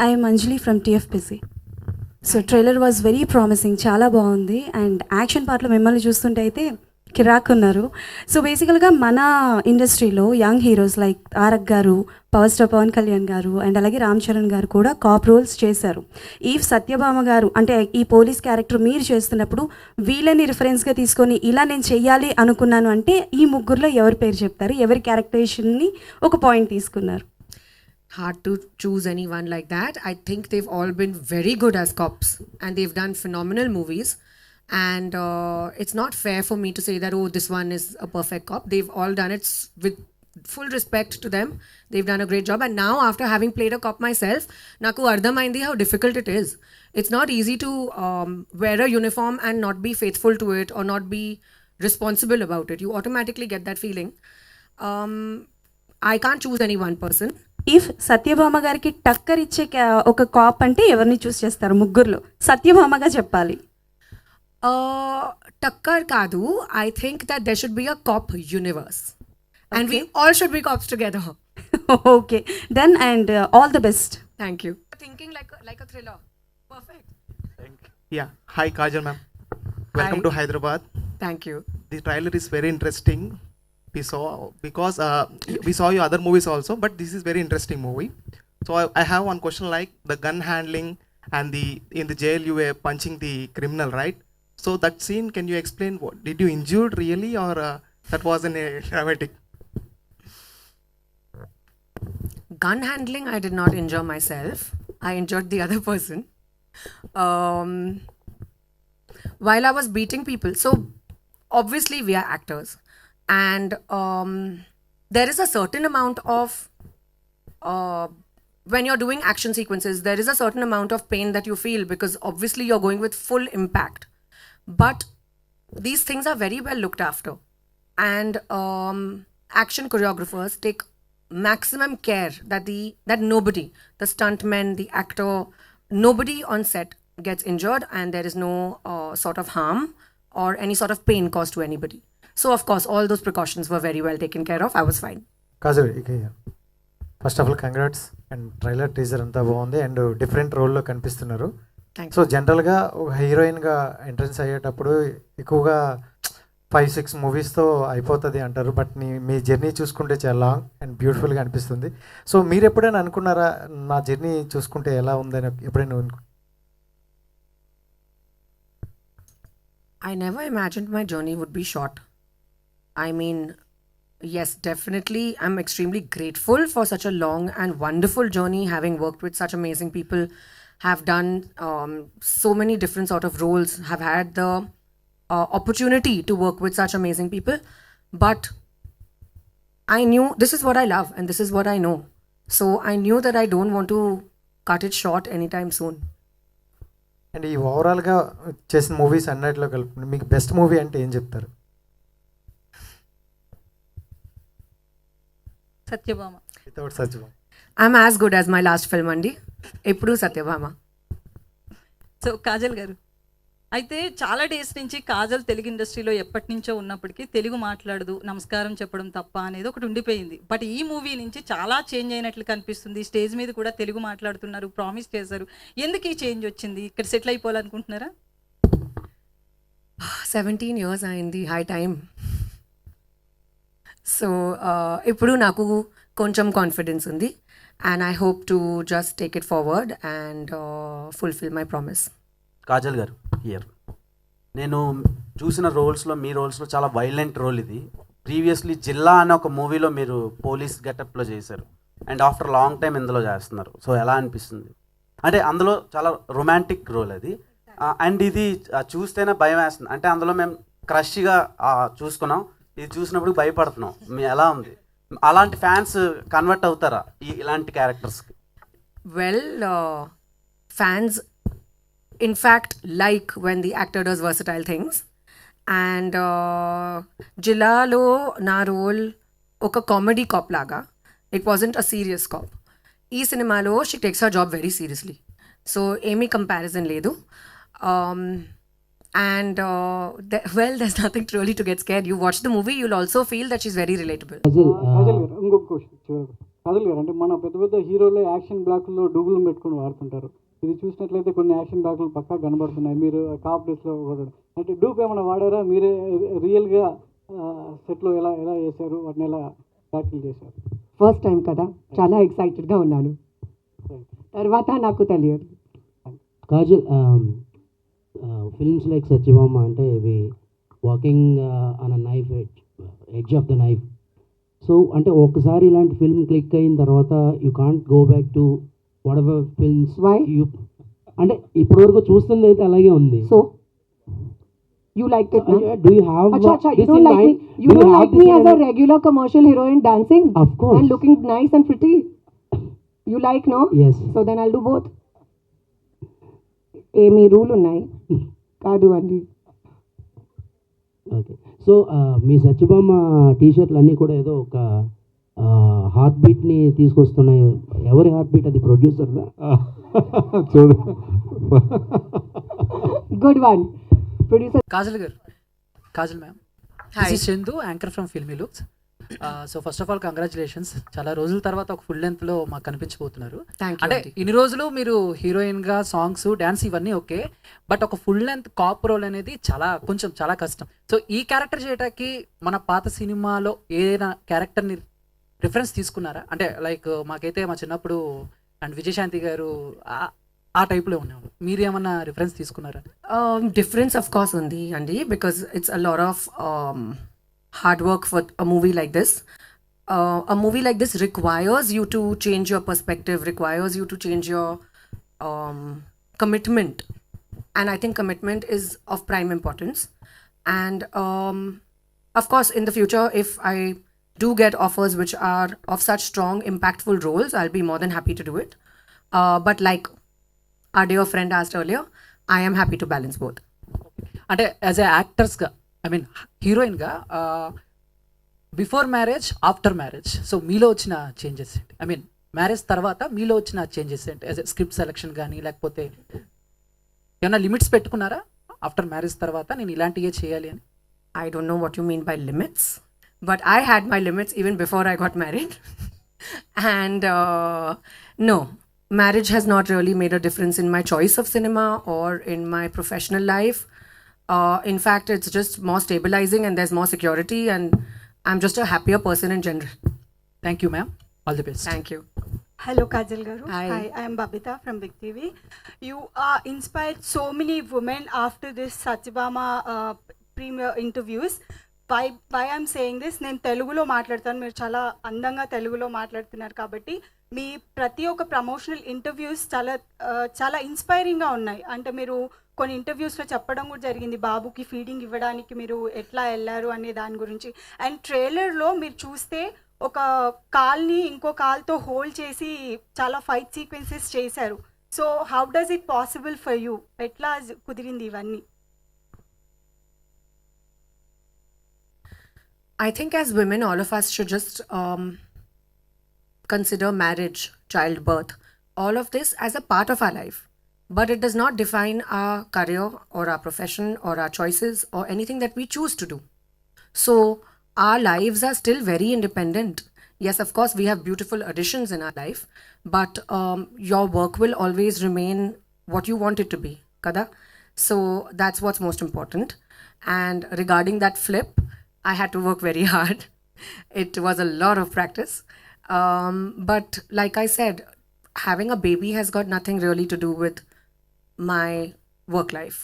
I'm Anjali from TFPC. So trailer was very promising, చాలా బాగుంది. And action పార్ట్లో మిమ్మల్ని చూస్తుంటే అయితే కిరాక్ ఉన్నారు. సో బేసికల్గా మన ఇండస్ట్రీలో యంగ్ హీరోస్ లైక్ తారక్ గారు, పవర్ స్టార్ పవన్ కళ్యాణ్ గారు అండ్ అలాగే రామ్ చరణ్ గారు కూడా కాప్ రోల్స్ చేశారు. ఈ సత్యభామ గారు అంటే ఈ పోలీస్ క్యారెక్టర్ మీరు చేస్తున్నప్పుడు వీళ్ళని రిఫరెన్స్గా తీసుకొని ఇలా నేను చెయ్యాలి అనుకున్నాను అంటే ఈ ముగ్గురులో ఎవరి పేరు చెప్తారు? ఎవరి క్యారెక్టరేషన్ని ఒక పాయింట్ తీసుకున్నారు? Hard to choose anyone like that. I think they've all been very good as cops and they've done phenomenal movies. And it's not fair for me to say that, oh, this one is a perfect cop. They've all done it with full respect to them. They've done a great job. And now, after having played a cop myself, naku ardhamaindi how difficult it is. It's not easy to wear a uniform and not be faithful to it or not be responsible about it. You automatically get that feeling. I can't choose any one person. If Satyabhama గారికి టక్కర్ ఇచ్చే ఒక cap అంటే ఎవరిని చూస్ చేస్తారు? ముగ్గురులో సత్యభామగా చెప్పాలి. టక్కర్ కాదు. I think that there should be a cop universe. And we all should be cops together. Okay. Done and all the best. Thank you. Thinking like a thriller. Perfect. Thank you. Yeah. Hi, Kajal ma'am. Welcome Hi. to Hyderabad. Thank you. The trailer is very interesting. We saw because we saw your other movies also, but this is very interesting movie. So I have one question like the gun handling and in the jail you were punching the criminal, right? So that scene, can you explain what did you injured really or that was in a dramatic? Gun handling, I did not injure myself. I injured the other person. While I was beating people. So obviously we are actors. And there is a certain amount of when you're doing action sequences, there is a certain amount of pain that you feel because obviously you're going with full impact. But these things are very well looked after. And action choreographers take maximum care that nobody, the stuntmen, the actor, nobody on set gets injured and there is no sort of harm or any sort of pain caused to anybody. So of course all those precautions were very well taken care of. I was fine. Kajal, first of all congrats. And trailer teaser అంతా బాగుంది and different రోల్లో కనిపిస్తున్నారు. So జనరల్గా ఒక హీరోయిన్గా entrance అయ్యేటప్పుడు ఎక్కువగా 5-6 మూవీస్తో అయిపోతుంది అంటారు. బట్ మీ జర్నీ చూసుకుంటే చాలా లాంగ్ అండ్ బ్యూటిఫుల్గా అనిపిస్తుంది. సో మీరు ఎప్పుడైనా అనుకున్నారా నా జర్నీ చూసుకుంటే ఎలా ఉందని ఎప్పుడైనా? I never imagined my journey would be short. I mean, yes, definitely I'm extremely grateful for such a long and wonderful journey, having worked with such amazing people, have done so many different sort of roles, have had the opportunity to work with such amazing people. But I knew this is what I love and this is what I know. So I knew that I don't want to cut it short anytime soon. And ఈ ఓవరాల్గా చేసిన movies అన్నిటిలో కలుపుకుని మీకు best movie అంటే ఏం చెప్తారు? Satyabhama. Without Satyabhama. I'm as good as my last film, Andi. Ippudu Satyabhama. So Kajal గారు, అయితే చాలా డేస్ నుంచి కాజల్ తెలుగు ఇండస్ట్రీలో ఎప్పటి నుంచో ఉన్నప్పటికీ తెలుగు మాట్లాడదు, నమస్కారం చెప్పడం తప్ప అనేది ఒకటి ఉండిపోయింది. బట్ ఈ మూవీ నుంచి చాలా చేంజ్ అయినట్లు కనిపిస్తుంది. స్టేజ్ మీద కూడా తెలుగు మాట్లాడుతున్నారు, ప్రామిస్ చేశారు. ఎందుకు ఈ చేంజ్ వచ్చింది? ఇక్కడ సెటిల్ అయిపోవాలనుకుంటున్నారా? 17 years అయింది, హై టైమ్. సో ఇప్పుడు నాకు కొంచెం కాన్ఫిడెన్స్ ఉంది and I hope to just take it forward and fulfil my promise. Kajal గారు హియర్. నేను చూసిన రోల్స్లో మీ రోల్స్లో చాలా వైలెంట్ రోల్ ఇది. ప్రీవియస్లీ జిల్లా అనే ఒక మూవీలో మీరు పోలీస్ గెటప్లో చేశారు అండ్ ఆఫ్టర్ లాంగ్ టైం ఇందులో చేస్తున్నారు. సో ఎలా అనిపిస్తుంది? అంటే అందులో చాలా రొమాంటిక్ రోల్ అది అండ్ ఇది చూస్తేనే భయం వేస్తుంది. అంటే అందులో మేము క్రష్గా చూసుకున్నాం, ఇది చూసినప్పుడు భయపడుతున్నాం. మీ ఎలా ఉంది? అలాంటి ఫ్యాన్స్ కన్వర్ట్ అవుతారా ఇలాంటి క్యారెక్టర్స్కి? Well, fans in fact like when the actor does versatile things and Jillalo na role oka comedy cop laga, it wasn't a serious cop. Ee cinema lo she takes her job very seriously, so emi comparison ledu. And well, there's nothing really to get scared. You watch the movie, you'll also feel that she's very relatable. Ajal, ingo question. Kajal గారు అంటే మన పెద్ద పెద్ద హీరోలే action బ్లాక్లో డూబులు పెట్టుకొని వాడుతుంటారు. ఇది చూసినట్లయితే కొన్ని యాక్షన్ బ్లాక్లు పక్కా కనబడుతున్నాయి. మీరు కాప్ డ్రెస్లో కూడా అంటే డూప్ ఏమైనా వాడారా? మీరే రియల్గా సెట్లో ఎలా ఎలా చేశారు, వాటిని ఎలా ట్యాకిల్ చేశారు? ఫస్ట్ టైం కదా, చాలా ఎక్సైటెడ్గా ఉన్నాను. తర్వాత నాకు తెలియదు. కాజల్, ఫిల్మ్స్ లైక్ సత్యభామ అంటే ఇవి walking on a knife edge of the knife. So అంటే ఒకసారి ఇలాంటి ఫిల్మ్ క్లిక్ అయిన తర్వాత you can't go back to what ever films. Why? You అంటే ఇప్పటివరకు చూస్తుంది అయితే అలాగే ఉంది. So, you liked it, no? Do you have Acha, you don't like me. You don't like me as a regular commercial heroine dancing Of course. and looking nice and pretty. You like, no? Yes. So then I'll do both. ఏమి rule ఉన్నాయి కాదు అండి. Okay. So మీ సత్యభామ టీషర్ట్లు అన్నీ కూడా ఏదో ఒక heart బీట్ని తీసుకొస్తున్నాయి. ఎవరి heart beat అది? ప్రొడ్యూసర్దా? చూడు. Good one. ప్రొడ్యూసర్ కాజల్ గారు, Kajal ma'am, Hi. This is Chandu, anchor from filmy looks. So first of all congratulations, చాలా రోజుల తర్వాత ఒక ఫుల్ లెంత్లో మాకు కనిపించబోతున్నారు. Thank you, అంటే aunty. ఇన్ని రోజులు మీరు హీరోయిన్గా సాంగ్స్, డ్యాన్స్ ఇవన్నీ ఓకే, బట్ ఒక ఫుల్ లెంత్ కాప్ రోల్ అనేది చాలా కష్టం. సో ఈ క్యారెక్టర్ చేయడానికి మన పాత సినిమాలో ఏదైనా క్యారెక్టర్ని రిఫరెన్స్ తీసుకున్నారా? అంటే లైక్ మాకైతే మా చిన్నప్పుడు అండ్ విజయశాంతి గారు ఆ టైప్లో ఉన్నాము. మీరు ఏమన్నా రిఫరెన్స్ తీసుకున్నారా? Difference, of course, undi, Andy, because it's a lot of hard work for a movie like this. A movie like this requires you to change your perspective, requires you to change your commitment. And I think commitment is of prime importance. And of course, in the future, if I do get offers which are of such strong, impactful roles, I'll be more than happy to do it. But like our dear friend asked earlier, I am happy to balance both. అంటే as a యాక్టర్స్గా, I mean హీరోయిన్గా, before marriage, after marriage, so మీలో వచ్చిన changes ఏంటి? I mean marriage తర్వాత మీలో వచ్చిన changes ఏంటి? As a script selection కానీ, లేకపోతే ఏమైనా లిమిట్స్ పెట్టుకున్నారా ఆఫ్టర్ మ్యారేజ్ తర్వాత నేను ఇలాంటివే చేయాలి అని? I don't know what you mean by limits, but I had my limits even before I got married. And no, marriage has not really made a difference in my choice of cinema or in my professional life. In fact, it's just more stabilizing and there's more security, and I'm just a happier person in general. Thank you ma'am, all the best. Thank you. Hello, Kajal Garu. Hi. I am Babita from Big TV. You inspired so many women after this Satyabama premiere interviews. Why I'm saying this, నేను తెలుగులో మాట్లాడతాను, మీరు చాలా అందంగా తెలుగులో మాట్లాడుతున్నారు కాబట్టి మీ ప్రతి ఒక్క ప్రమోషనల్ ఇంటర్వ్యూస్ చాలా ఇన్స్పైరింగ్గా ఉన్నాయి. అంటే మీరు కొన్ని ఇంటర్వ్యూస్లో చెప్పడం కూడా జరిగింది, బాబుకి ఫీడింగ్ ఇవ్వడానికి మీరు ఎట్లా వెళ్ళారు అనే దాని గురించి. అండ్ ట్రైలర్లో మీరు చూస్తే ఒక కాల్ని ఇంకో కాల్తో హోల్డ్ చేసి చాలా ఫైట్ సీక్వెన్సెస్ చేశారు. So how does it possible for you? ఎట్లా కుదిరింది ఇవన్నీ? I think as women, all of us should just consider marriage, childbirth, all of this as a part of our life. But it does not define our career or our profession or our choices or anything that we choose to do. So our lives are still very independent. Yes, of course, we have beautiful additions in our life, but your work will always remain what you want it to be, kada? So that's what's most important. And regarding that flip, I had to work very hard. It was a lot of practice. But like I said, having a baby has got nothing really to do with my work life.